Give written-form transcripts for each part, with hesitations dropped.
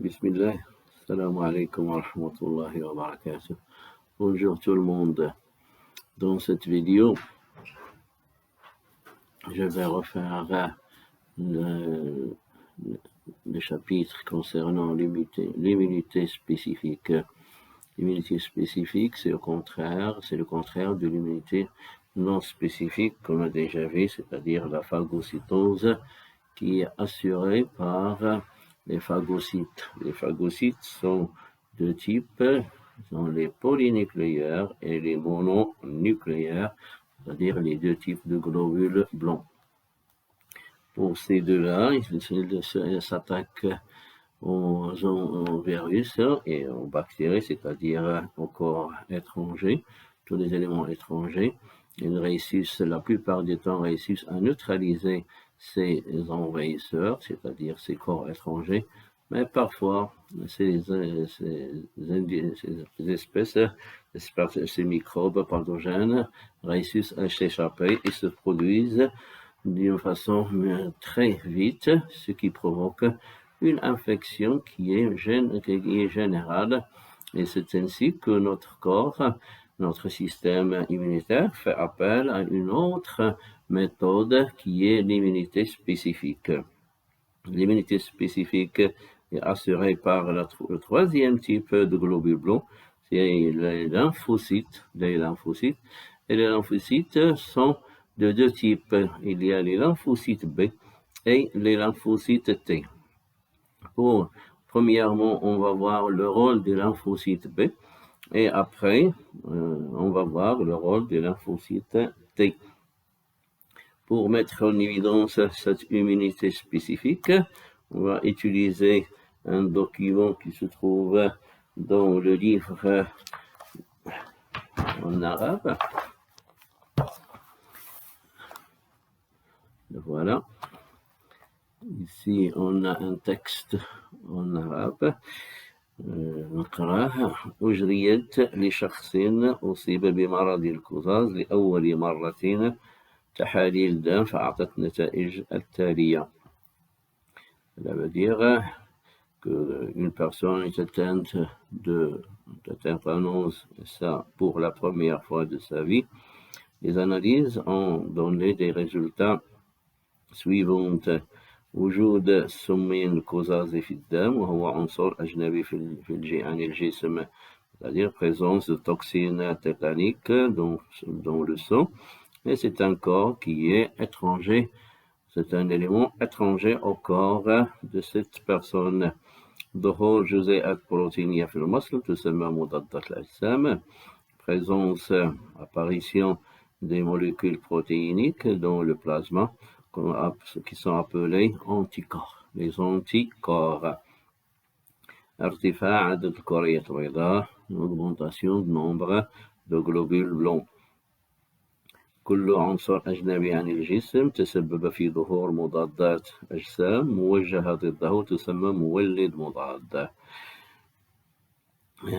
Bismillah, salam alaikum wa rahmatullahi wa barakatuh. Bonjour tout le monde. Dans cette vidéo, je vais refaire le chapitre concernant l'immunité spécifique. L'immunité spécifique, c'est le contraire de l'immunité non spécifique qu'on a déjà vu, c'est-à-dire la phagocytose qui est assurée par les phagocytes. Les phagocytes sont de type, sont les polynucléaires et les mononucléaires, c'est-à-dire les deux types de globules blancs. Pour ces deux-là, ils s'attaquent aux virus et aux bactéries, c'est-à-dire aux corps étrangers, tous les éléments étrangers. Ils réussissent, la plupart du temps, réussissent à neutraliser ces envahisseurs, c'est-à-dire ces corps étrangers, mais parfois, ces espèces, ces microbes pathogènes réussissent à s'échapper et se produisent d'une façon très vite, ce qui provoque une infection qui est générale, et c'est ainsi que notre corps, notre système immunitaire fait appel à une autre méthode qui est l'immunité spécifique. L'immunité spécifique est assurée par le troisième type de globules blancs, c'est les lymphocytes. Et les lymphocytes sont de deux types. Il y a les lymphocytes B et les lymphocytes T. Premièrement, on va voir le rôle des lymphocytes B et après, on va voir le rôle des lymphocytes T. Pour mettre en évidence cette immunité spécifique, on va utiliser un document qui se trouve dans le livre en arabe. Voilà. Ici, on a un texte en arabe. نقراه. أجريت لشخص أصيب بمرض الكظاظ لأول مرة تحاليل دم فأعطت النتائج التالية. Ça veut dire qu'une personne est atteinte de tétanos, ça pour la première fois de sa vie. Les analyses ont donné des résultats suivants. وجود سمين الكظاظ في الدم وهو عنصر أجنبي عن الجسم، c'est-à-dire présence de toxines tétaniques dans le sang, et c'est un corps qui est étranger, c'est un élément étranger au corps de cette personne. ظهور جزيئات بروتينية في المصل تسمى مضادات الأجسام، présence, apparition des molécules protéiniques dans le plasma qui sont appelés anticorps, les anticorps. ارتفاع عدد الكريات البيضاء، augmentation du nombre de globules blancs. كل عنصر أجنبي عن الجسم تسبب في ظهور مضادات أجسام موجهة ضده تسمى مولد مضاد.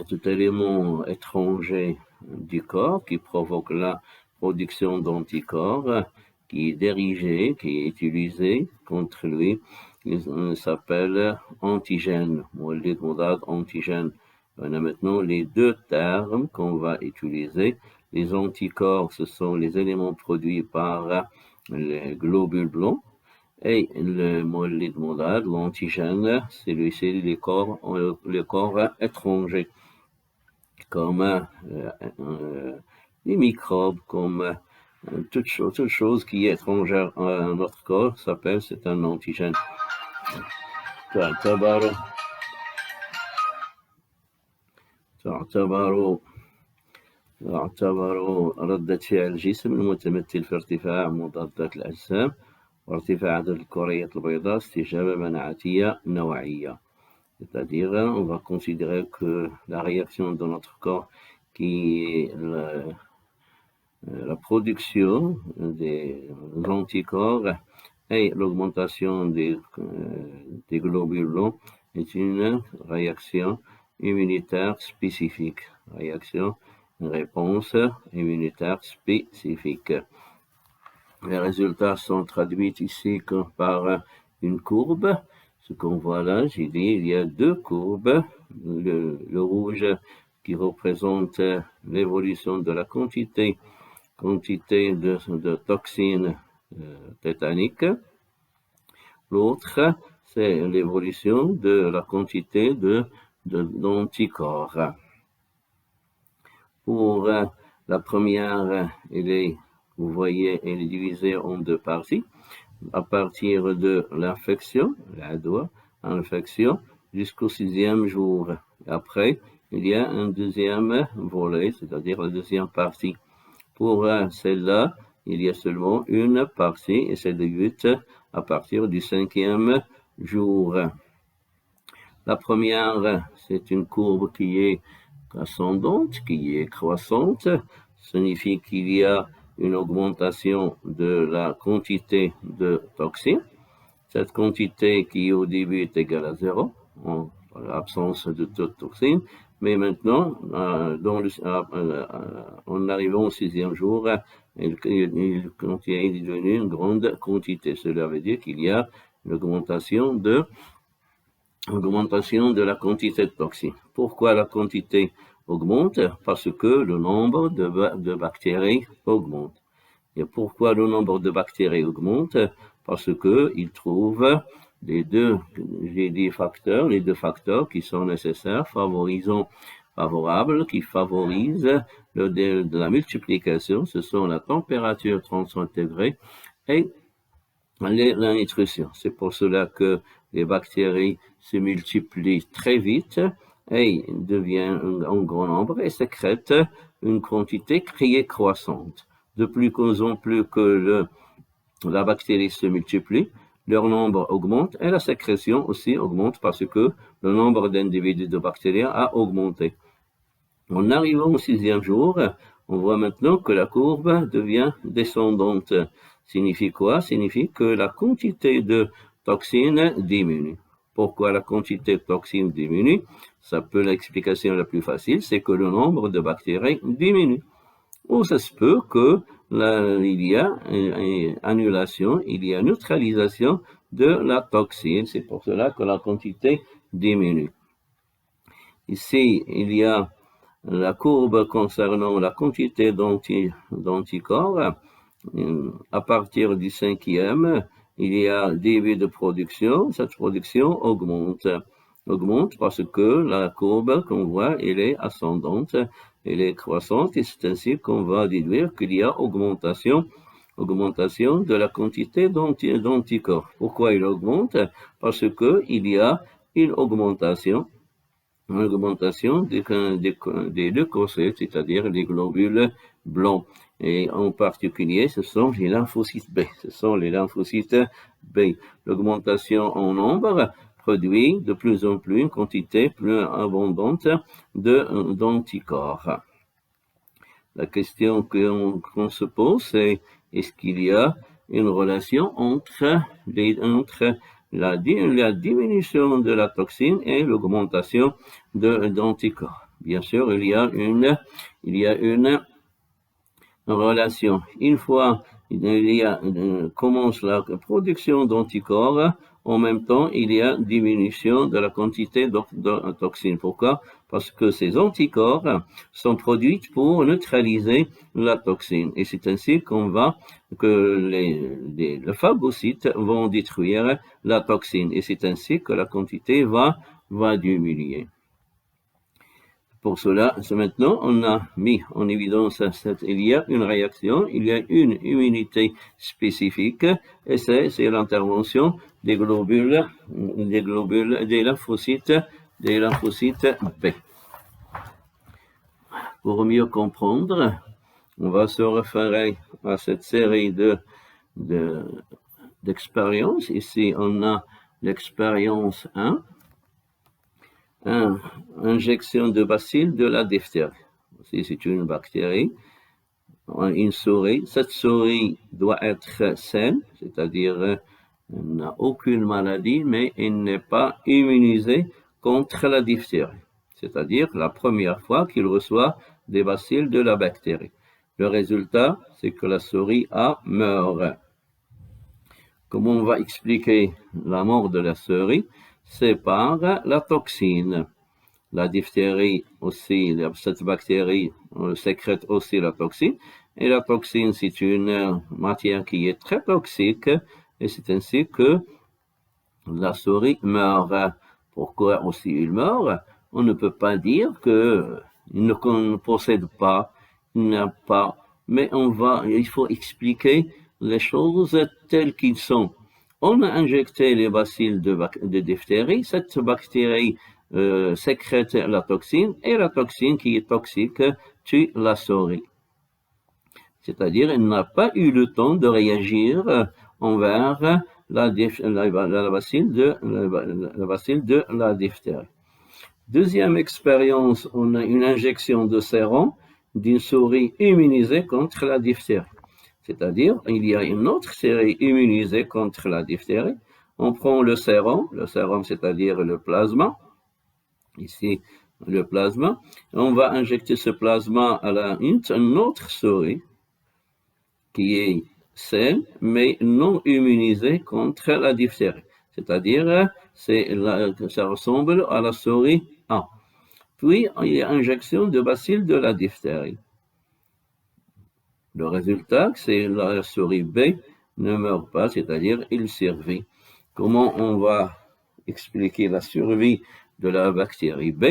Tout élément étranger du corps qui provoque la production d'anticorps, qui est dirigé, qui est utilisé contre lui, il s'appelle antigène, مولد مضاد antigène. On a maintenant les deux termes qu'on va utiliser. Les anticorps, ce sont les éléments produits par les globules blancs, et le مولد مضاد, l'antigène, c'est les corps étrangers, comme les microbes, comme toute chose qui est étrangère à notre corps s'appelle, c'est un antigène. تعتبر ردة فعل الجسم المتمثل في ارتفاع مضادات الأجسام وارتفاع عدد الكريات البيضاء استجابة مناعتية نوعية. C'est-à-dire, on va considérer que la réaction de notre corps qui est la production des anticorps et l'augmentation des globules blancs est une réaction immunitaire spécifique. Une réponse immunitaire spécifique. Les résultats sont traduits ici par une courbe. ce qu'on voit là, j'ai dit, il y a deux courbes, le rouge qui représente l'évolution de la quantité de toxines tétaniques. L'autre, c'est l'évolution de la quantité d'anticorps. Pour la première, vous voyez, elle est divisée en deux parties. À partir de l'infection, l'infection, jusqu'au 6e jour. Après, il y a un deuxième volet, c'est-à-dire la deuxième partie. Pour celle-là, il y a seulement une partie et c'est débute à partir du 5e jour. La première, c'est une courbe qui est ascendante, qui est croissante, signifie qu'il y a une augmentation de la quantité de toxines. Cette quantité qui au début est égale à 0, en l'absence de toute toxine, mais maintenant, en arrivant au 6e jour, il est devenu une grande quantité. Cela veut dire qu'il y a une augmentation de la quantité de toxines. Pourquoi la quantité augmente? Parce que le nombre de bactéries augmente. Et pourquoi le nombre de bactéries augmente? Parce que ils trouvent les deux facteurs qui sont nécessaires, favorables, qui favorisent de la multiplication. Ce sont la température 35 degrés et la nutrition. C'est pour cela que les bactéries se multiplient très vite et deviennent en grand nombre et sécrètent une quantité qui est croissante. De plus en plus que la bactérie se multiplie, leur nombre augmente et la sécrétion aussi augmente parce que le nombre d'individus de bactéries a augmenté. En arrivant au 6e jour, on voit maintenant que la courbe devient descendante. Signifie quoi? Signifie que la quantité de toxines diminue. Pourquoi la quantité de toxines diminue? Ça peut l'explication la plus facile, c'est que le nombre de bactéries diminue. Ou ça se peut que il y a une annulation, il y a neutralisation de la toxine. C'est pour cela que la quantité diminue. Ici, il y a la courbe concernant la quantité d'anticorps. À partir du 5e, il y a début de production. Cette production augmente parce que la courbe qu'on voit, elle est ascendante, elle est croissante et c'est ainsi qu'on va déduire qu'il y a augmentation de la quantité d'anticorps. Pourquoi il augmente? Parce que il y a une augmentation des leucocytes, c'est-à-dire les globules blancs. Et en particulier, ce sont les lymphocytes B. L'augmentation en nombre produit de plus en plus une quantité plus abondante d'anticorps. La question qu'on se pose, c'est est-ce qu'il y a une relation entre la diminution de la toxine et l'augmentation d'anticorps? Bien sûr, il y a une relation. Une fois commence la production d'anticorps, en même temps, il y a diminution de la quantité de toxines. Pourquoi? Parce que ces anticorps sont produits pour neutraliser la toxine. Et c'est ainsi que les phagocytes vont détruire la toxine. Et c'est ainsi que la quantité va diminuer. Pour cela, maintenant, on a mis en évidence il y a une réaction, il y a une immunité spécifique, et c'est l'intervention des lymphocytes B. Pour mieux comprendre, on va se référer à cette série d'expériences. Ici, on a l'expérience 1. Injection de bacille de la diphtérie. C'est une bactérie, une souris. Cette souris doit être saine, c'est-à-dire elle n'a aucune maladie, mais elle n'est pas immunisée contre la diphtérie. C'est-à-dire la première fois qu'il reçoit des bacilles de la bactérie. Le résultat, c'est que la souris meurt. Comment on va expliquer la mort de la souris? C'est par la toxine. La diphtérie aussi, cette bactérie sécrète aussi la toxine. Et la toxine, c'est une matière qui est très toxique. Et c'est ainsi que la souris meurt. Pourquoi aussi il meurt? On ne peut pas dire qu'il ne possède pas, il n'a pas, mais il faut expliquer les choses telles qu'elles sont. On a injecté les bacilles de diphtérie, cette bactérie sécrète la toxine, et la toxine qui est toxique tue la souris. C'est-à-dire, elle n'a pas eu le temps de réagir envers la bacille de la diphtérie. Deuxième expérience, on a une injection de sérum d'une souris immunisée contre la diphtérie. C'est-à-dire, il y a une autre souris immunisée contre la diphtérie. On prend le sérum c'est-à-dire le plasma, ici le plasma, on va injecter ce plasma à une autre souris qui est saine, mais non immunisée contre la diphtérie. C'est-à-dire, ça ressemble à la souris A. Puis, il y a injection de bacilles de la diphtérie. Le résultat, c'est la souris B ne meurt pas, c'est-à-dire il survit. Comment on va expliquer la survie de la bactérie B?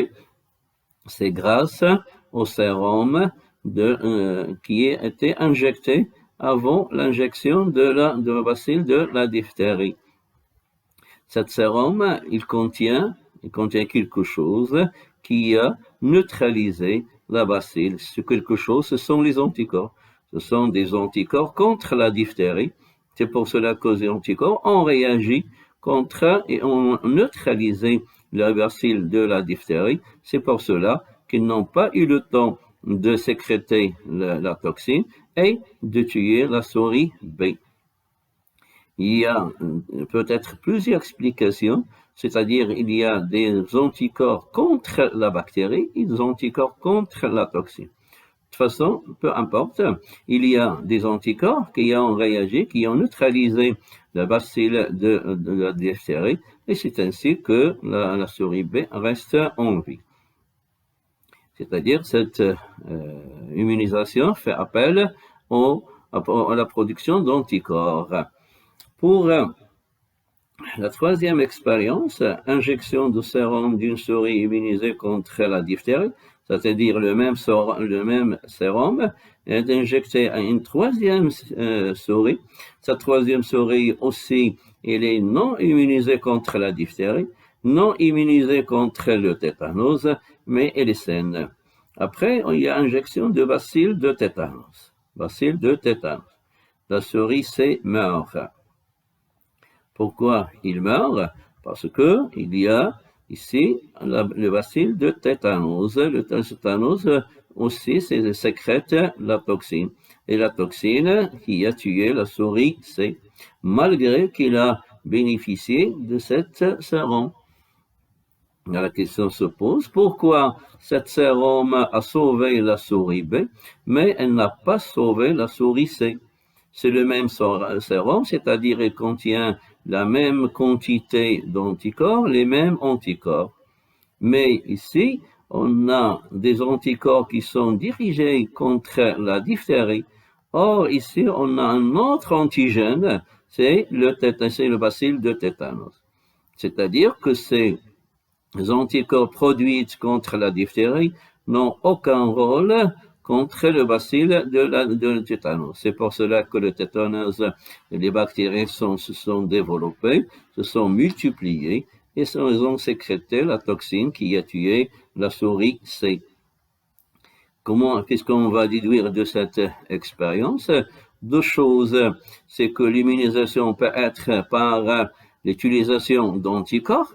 C'est grâce au sérum qui a été injecté avant l'injection de la bacille de la diphtérie. Cet sérum, il contient quelque chose qui a neutralisé la bacille. Ce quelque chose, ce sont les anticorps. Ce sont des anticorps contre la diphtérie. C'est pour cela que les anticorps ont réagi contre et ont neutralisé la bacille de la diphtérie. C'est pour cela qu'ils n'ont pas eu le temps de sécréter la toxine et de tuer la souris B. Il y a peut-être plusieurs explications, c'est-à-dire il y a des anticorps contre la bactérie et des anticorps contre la toxine. De toute façon, peu importe, il y a des anticorps qui ont réagi, qui ont neutralisé la bacille de la diphtérie, et c'est ainsi que la souris B reste en vie. C'est-à-dire cette immunisation fait appel à la production d'anticorps. Pour la troisième expérience, injection de sérum d'une souris immunisée contre la diphtérie, c'est-à-dire le même sérum est injecté à une troisième souris. Cette troisième souris aussi, elle est non immunisée contre la diphtérie, non immunisée contre le tétanos, mais elle est saine. Après, il y a injection de bacilles de tétanos. Bacilles de tétanos. La souris C meurt. Pourquoi il meurt? Parce que il y a ici le bacille de tétanos. Le tétanos aussi sécrète la toxine. Et la toxine qui a tué la souris C, malgré qu'il a bénéficié de cette sérum. La question se pose, pourquoi cette sérum a sauvé la souris B, mais elle n'a pas sauvé la souris C? C'est le même sérum, c'est-à-dire il contient la même quantité d'anticorps, les mêmes anticorps. Mais ici, on a des anticorps qui sont dirigés contre la diphtérie. Or, ici, on a un autre antigène, c'est le bacille de tétanos. C'est-à-dire que ces anticorps produits contre la diphtérie n'ont aucun rôle contre le bacille de tétanos. C'est pour cela que le tétanos, les bactéries se sont développées, se sont multipliées et ils ont sécrété la toxine qui a tué la souris C. Qu'est-ce qu'on va déduire de cette expérience? Deux choses, c'est que l'immunisation peut être par l'utilisation d'anticorps.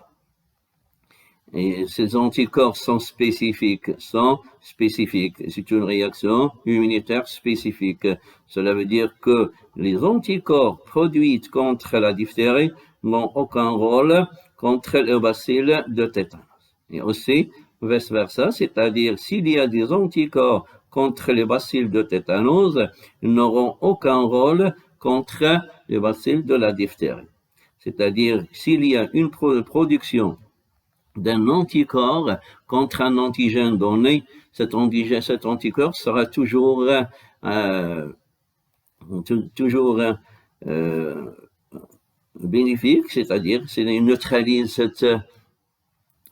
Et ces anticorps sont spécifiques. C'est une réaction immunitaire spécifique. Cela veut dire que les anticorps produits contre la diphtérie n'ont aucun rôle contre le bacille de tétanos. Et aussi, vice-versa, c'est-à-dire s'il y a des anticorps contre les bacilles de tétanos, ils n'auront aucun rôle contre le bacille de la diphtérie. C'est-à-dire, s'il y a une production d'un anticorps contre un antigène donné, cet anticorps sera toujours bénéfique, c'est-à-dire qu'il neutralise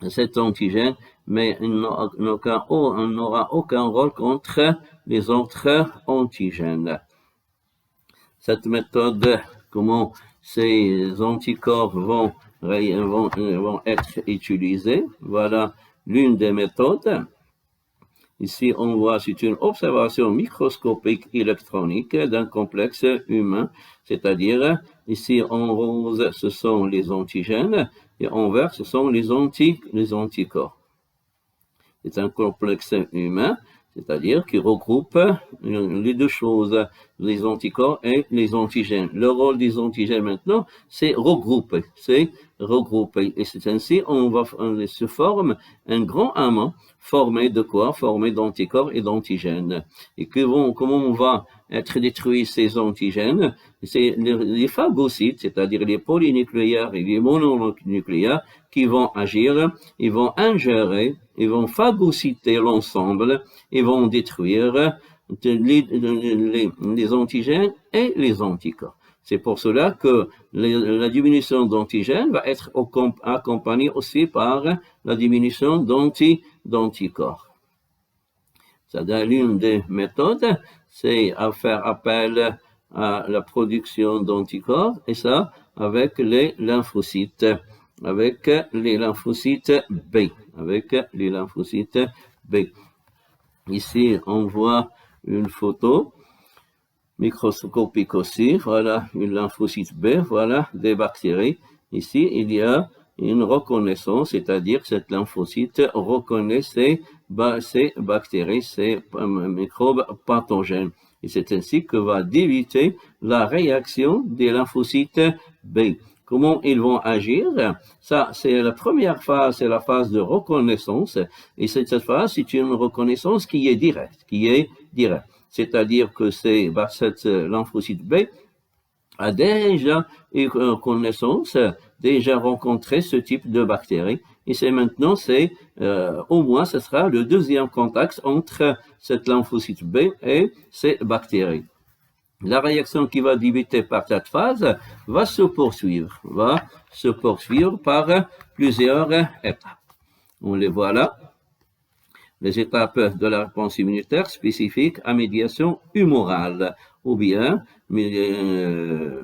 cet antigène, mais il n'aura aucun rôle contre les autres antigènes. Cette méthode, comment ces anticorps vont être utilisés, voilà l'une des méthodes. Ici, on voit, c'est une observation microscopique électronique d'un complexe humain, c'est-à-dire, ici, en rose, ce sont les antigènes, et en vert, ce sont les anticorps. C'est un complexe humain, c'est-à-dire qui regroupe les deux choses, les anticorps et les antigènes. Le rôle des antigènes maintenant, c'est regrouper. Et c'est ainsi se forme un grand amas formé de quoi? Formé d'anticorps et d'antigènes. Et comment on va être détruit ces antigènes? C'est les phagocytes, c'est-à-dire les polynucléaires et les mononucléaires qui vont agir, ils vont ingérer, ils vont phagocyter l'ensemble, ils vont détruire les antigènes et les anticorps. C'est pour cela que la diminution d'antigènes va être accompagnée aussi par la diminution d'anticorps. C'est l'une des méthodes, c'est à faire appel à la production d'anticorps, et ça avec les lymphocytes. Avec les lymphocytes B. Ici, on voit une photo microscopique aussi. Voilà une lymphocyte B, voilà des bactéries. Ici, il y a une reconnaissance, c'est-à-dire que cette lymphocyte reconnaît ces bactéries, ces microbes pathogènes. Et c'est ainsi que va d'éviter la réaction des lymphocytes B. Comment ils vont agir? Ça, c'est la première phase, c'est la phase de reconnaissance. Et cette phase, c'est une reconnaissance qui est directe. C'est-à-dire que cette lymphocyte B a déjà eu connaissance, déjà rencontré ce type de bactéries. Et c'est maintenant, au moins, ce sera le deuxième contact entre cette lymphocyte B et ces bactéries. La réaction qui va débuter par cette phase va se poursuivre par plusieurs étapes. On les voit là. Les étapes de la réponse immunitaire spécifique à médiation humorale, ou bien les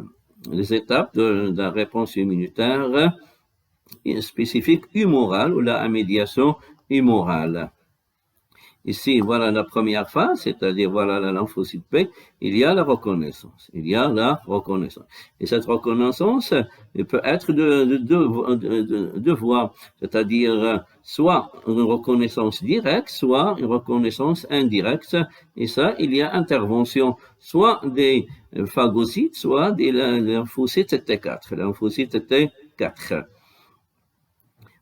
étapes de la réponse immunitaire spécifique humorale ou la médiation humorale. Ici, voilà la première phase, c'est-à-dire voilà la lymphocyte B, il y a la reconnaissance. Et cette reconnaissance peut être de deux voies, c'est-à-dire soit une reconnaissance directe, soit une reconnaissance indirecte. Et ça, il y a intervention soit des phagocytes, soit des lymphocytes T4.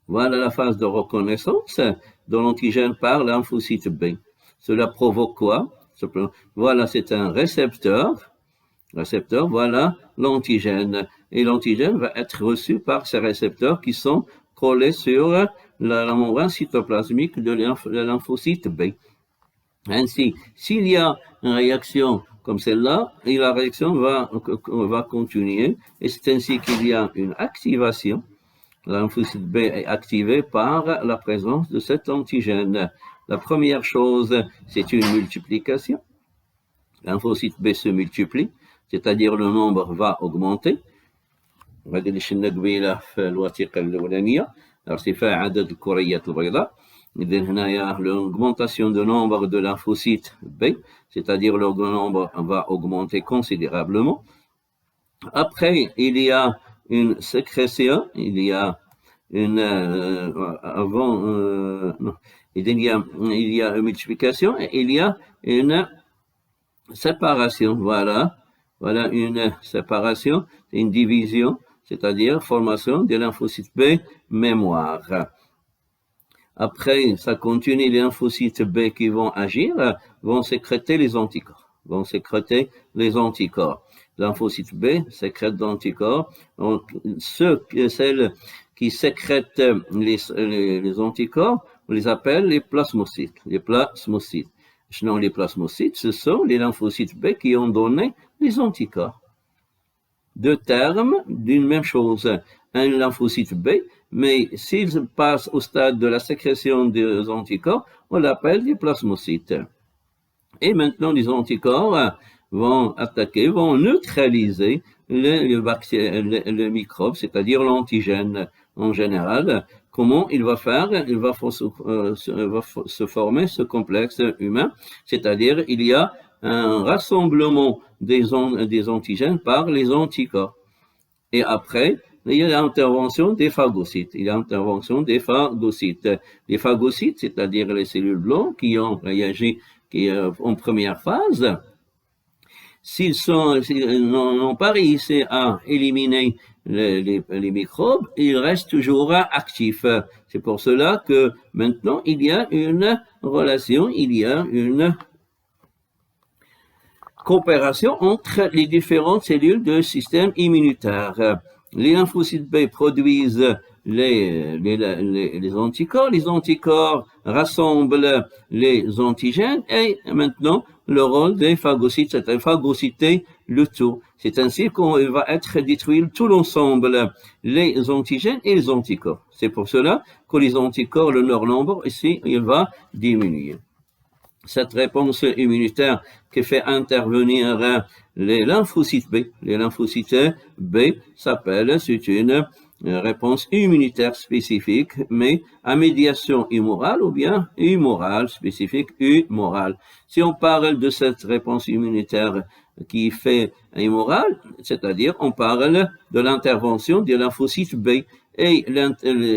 Voilà la phase de reconnaissance de l'antigène par lymphocyte B. Cela provoque quoi? Voilà, c'est un récepteur, voilà l'antigène. Et l'antigène va être reçu par ces récepteurs qui sont collés sur la membrane cytoplasmique de la lymphocyte B. Ainsi, s'il y a une réaction comme celle-là, et la réaction va continuer, et c'est ainsi qu'il y a une activation. La lymphocyte B est activée par la présence de cet antigène. La première chose, c'est une multiplication. Lymphocyte B se multiplie, c'est-à-dire le nombre va augmenter. L'augmentation du nombre de lymphocytes B, c'est-à-dire le nombre va augmenter considérablement. Après, il y a une sécrétion, il y a une multiplication et il y a une séparation. Voilà une séparation, une division, c'est-à-dire formation des lymphocytes B mémoire. Après, ça continue, les lymphocytes B qui vont agir, vont sécréter les anticorps. vont sécréter les anticorps. Lymphocytes B sécrètent d'anticorps. Celles qui sécrètent les anticorps, on les appelle les plasmocytes. Les plasmocytes. Sinon, les plasmocytes, ce sont les lymphocytes B qui ont donné les anticorps. Deux termes d'une même chose. Un lymphocyte B, mais s'il passe au stade de la sécrétion des anticorps, on l'appelle des plasmocytes. Et maintenant, les anticorps vont attaquer, vont neutraliser le microbe, c'est-à-dire l'antigène en général. Comment il va faire? Il va se former ce complexe humain, c'est-à-dire il y a un rassemblement des antigènes par les anticorps. Et après, il y a l'intervention des phagocytes. Les phagocytes, c'est-à-dire les cellules blanches qui ont réagi en première phase, s'ils n'ont pas réussi à éliminer les microbes, ils restent toujours actifs. C'est pour cela que maintenant, il y a une relation, il y a une coopération entre les différentes cellules du système immunitaire. Les lymphocytes B produisent les anticorps rassemblent les antigènes et maintenant le rôle des phagocytes, c'est de phagocyter le tout. C'est ainsi qu'on va être détruit tout l'ensemble, les antigènes et les anticorps. C'est pour cela que les anticorps, leur nombre ici, il va diminuer. Cette réponse immunitaire qui fait intervenir les lymphocytes B. Les lymphocytes B s'appelle, c'est une réponse immunitaire spécifique, mais à médiation humorale ou bien humorale, spécifique humorale. Si on parle de cette réponse immunitaire qui fait humorale, c'est-à-dire on parle de l'intervention des lymphocytes B et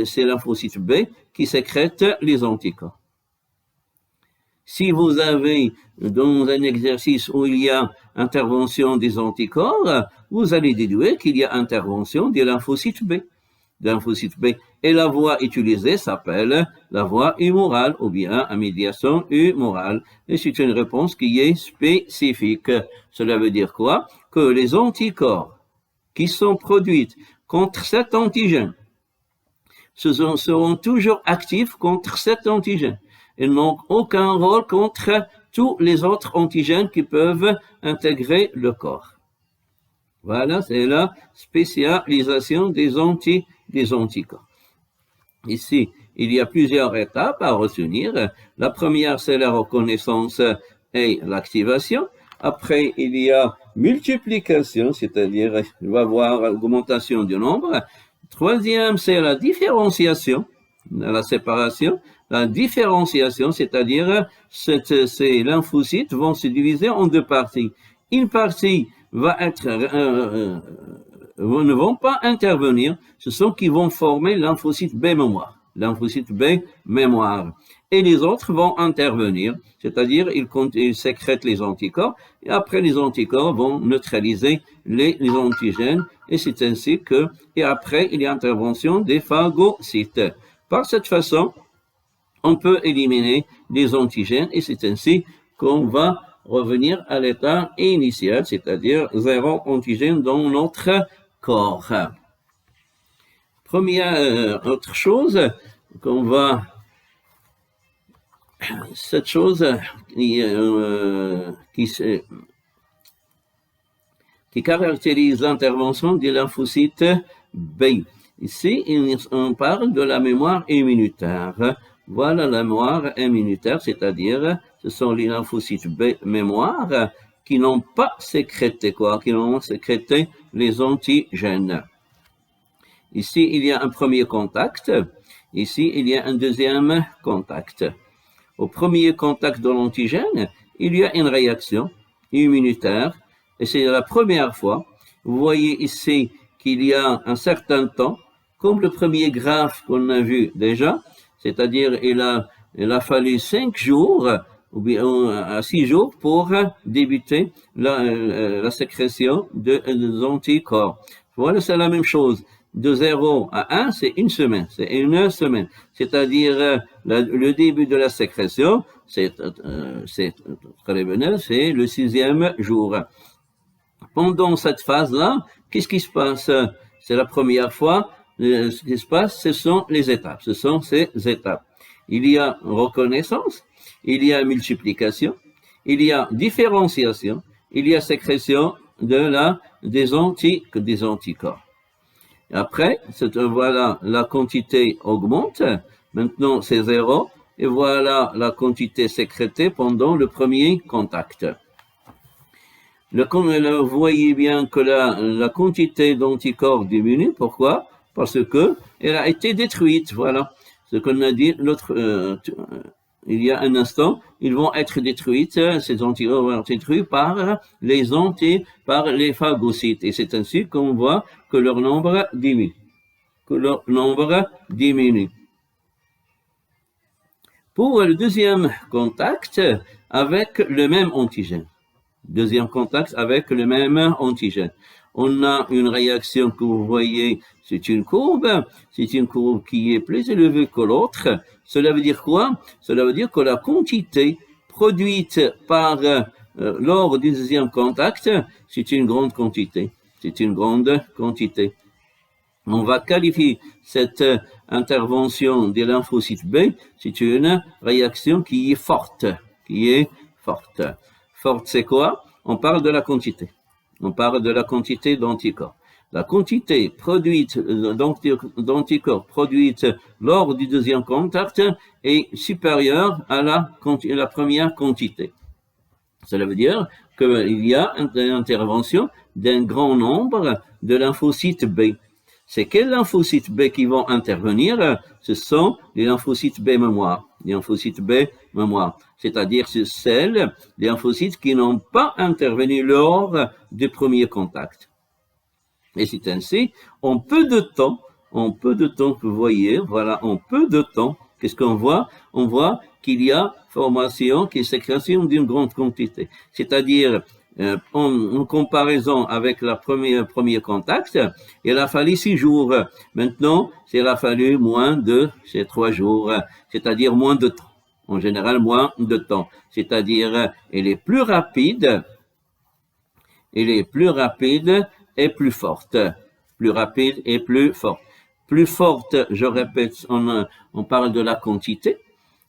ces lymphocytes B qui sécrètent les anticorps. Si vous avez dans un exercice où il y a intervention des anticorps, vous allez déduire qu'il y a intervention des lymphocytes B. Et la voie utilisée s'appelle la voie humorale ou bien à médiation humorale. Et c'est une réponse qui est spécifique. Cela veut dire quoi? Que les anticorps qui sont produits contre cet antigène seront toujours actifs contre cet antigène. Ils n'ont aucun rôle contre tous les autres antigènes qui peuvent intégrer le corps. Voilà, c'est la spécialisation des anticorps. Ici, il y a plusieurs étapes à retenir. La première, c'est la reconnaissance et l'activation. Après, il y a multiplication, c'est-à-dire il va y avoir augmentation du nombre. Troisième, c'est la différenciation, la séparation. La différenciation, c'est-à-dire ces lymphocytes vont se diviser en deux parties. Une partie ne vont pas intervenir, ce sont qui vont former lymphocyte B mémoire. Et les autres vont intervenir, c'est-à-dire ils sécrètent les anticorps, et après les anticorps vont neutraliser les antigènes, et c'est ainsi que, et après il y a intervention des phagocytes. Par cette façon, on peut éliminer les antigènes et c'est ainsi qu'on va revenir à l'état initial, c'est-à-dire zéro antigène dans notre corps. Première autre chose cette chose qui caractérise l'intervention des lymphocytes B. Ici, on parle de la mémoire immunitaire. Voilà la mémoire immunitaire, c'est-à-dire ce sont les lymphocytes B mémoire qui n'ont pas sécrété qui n'ont sécrété les antigènes. Ici, il y a un premier contact. Ici, il y a un deuxième contact. Au premier contact de l'antigène, il y a une réaction immunitaire et c'est la première fois. Vous voyez ici qu'il y a un certain temps, comme le premier graphe qu'on a vu déjà, c'est-à-dire il a fallu 5 jours ou bien 6 jours pour débuter la sécrétion des anticorps. Voilà, c'est la même chose. De 0 à 1, c'est une semaine. C'est-à-dire le début de la sécrétion. c'est le 6e jour. Pendant cette phase-là, qu'est-ce qui se passe? C'est la première fois. Ce qui se passe, ce sont les étapes. Ce sont ces étapes. Il y a reconnaissance, il y a multiplication, il y a différenciation, il y a sécrétion des anticorps. Après, voilà, la quantité augmente. Maintenant, c'est 0. Et voilà la quantité sécrétée pendant le premier contact. Vous voyez bien que la quantité d'anticorps diminue. Pourquoi? Parce que elle a été détruite. Voilà. Ce qu'on a dit il y a un instant, ils vont être détruits, ces anticorps vont être détruits par les phagocytes. Et c'est ainsi qu'on voit que leur nombre diminue. Pour le deuxième contact avec le même antigène. On a une réaction que vous voyez, c'est une courbe qui est plus élevée que l'autre. Cela veut dire quoi? Cela veut dire que la quantité produite lors du deuxième contact, c'est une grande quantité. On va qualifier cette intervention des lymphocytes B, c'est une réaction qui est forte. Forte, c'est quoi? On parle de la quantité. D'anticorps. La quantité d'anticorps produite lors du deuxième contact est supérieure à la première quantité. Cela veut dire qu'il y a une intervention d'un grand nombre de lymphocytes B. C'est quels lymphocytes B qui vont intervenir? Ce sont les lymphocytes B mémoire. C'est-à-dire les lymphocytes qui n'ont pas intervenu lors du premier contact. Et c'est ainsi, en peu de temps, vous voyez, voilà, en peu de temps, qu'est-ce qu'on voit? On voit qu'il y a sécrétion d'une grande quantité. C'est-à-dire, en comparaison avec le premier contact, il a fallu 6 jours. Maintenant, il a fallu c'est 3 jours. C'est-à-dire moins de temps. En général, moins de temps. C'est-à-dire, elle est plus rapide et plus forte. Plus forte, je répète, on parle de la quantité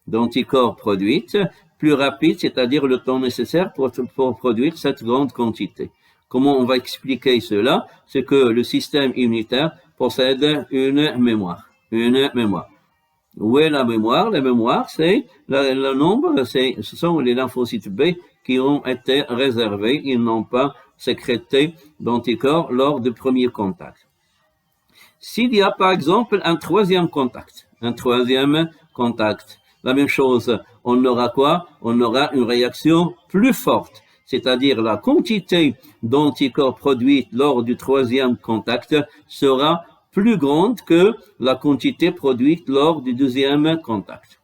d'anticorps produite. Plus rapide, c'est-à-dire le temps nécessaire pour produire cette grande quantité. Comment on va expliquer cela? C'est que le système immunitaire possède une mémoire. Où est la mémoire? La mémoire, c'est le nombre, ce sont les lymphocytes B qui ont été réservés. Ils n'ont pas sécrété d'anticorps lors du premier contact. S'il y a par exemple un troisième contact, la même chose, on aura quoi? On aura une réaction plus forte, c'est-à-dire la quantité d'anticorps produite lors du troisième contact sera plus grande que la quantité produite lors du deuxième contact.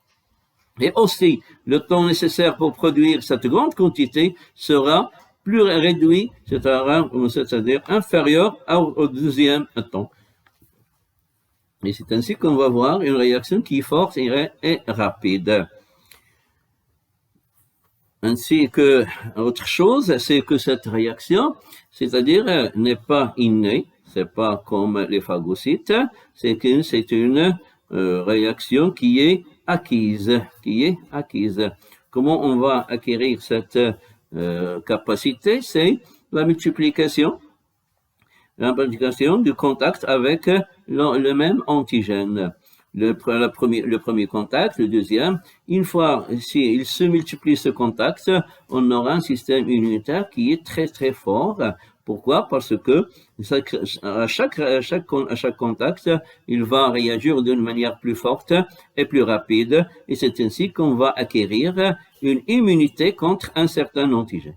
Et aussi, le temps nécessaire pour produire cette grande quantité sera plus réduit, c'est-à-dire inférieur au deuxième temps. Et c'est ainsi qu'on va voir une réaction qui est forte et rapide. Ainsi que autre chose, c'est que cette réaction, c'est-à-dire n'est pas innée, c'est pas comme les phagocytes, c'est une réaction qui est acquise. Comment on va acquérir cette capacité? C'est la multiplication du contact avec le même antigène. Le premier contact, le deuxième, une fois s'il se multiplie ce contact, on aura un système immunitaire qui est très très fort. Pourquoi? Parce que à chaque contact, il va réagir d'une manière plus forte et plus rapide, et c'est ainsi qu'on va acquérir une immunité contre un certain antigène.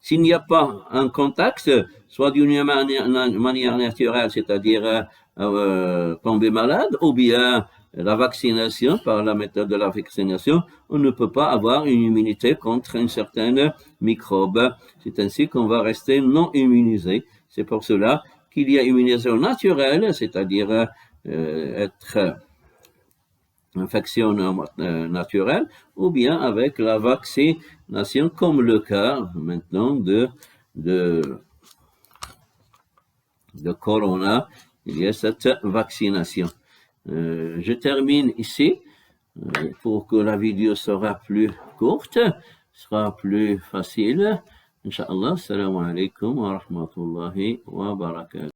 S'il n'y a pas un contact, soit d'une manière naturelle, c'est-à-dire tomber malade, ou bien la vaccination, par la méthode de la vaccination, on ne peut pas avoir une immunité contre un certain microbe. C'est ainsi qu'on va rester non immunisé. C'est pour cela qu'il y a immunisation naturelle, c'est-à-dire être infection naturelle, ou bien avec la vaccination, comme le cas maintenant de Corona. Il y a cette vaccination. Je termine ici pour que la vidéo sera plus courte, sera plus facile. Inch'Allah, assalamu alaikum wa rahmatullahi wa barakatuh.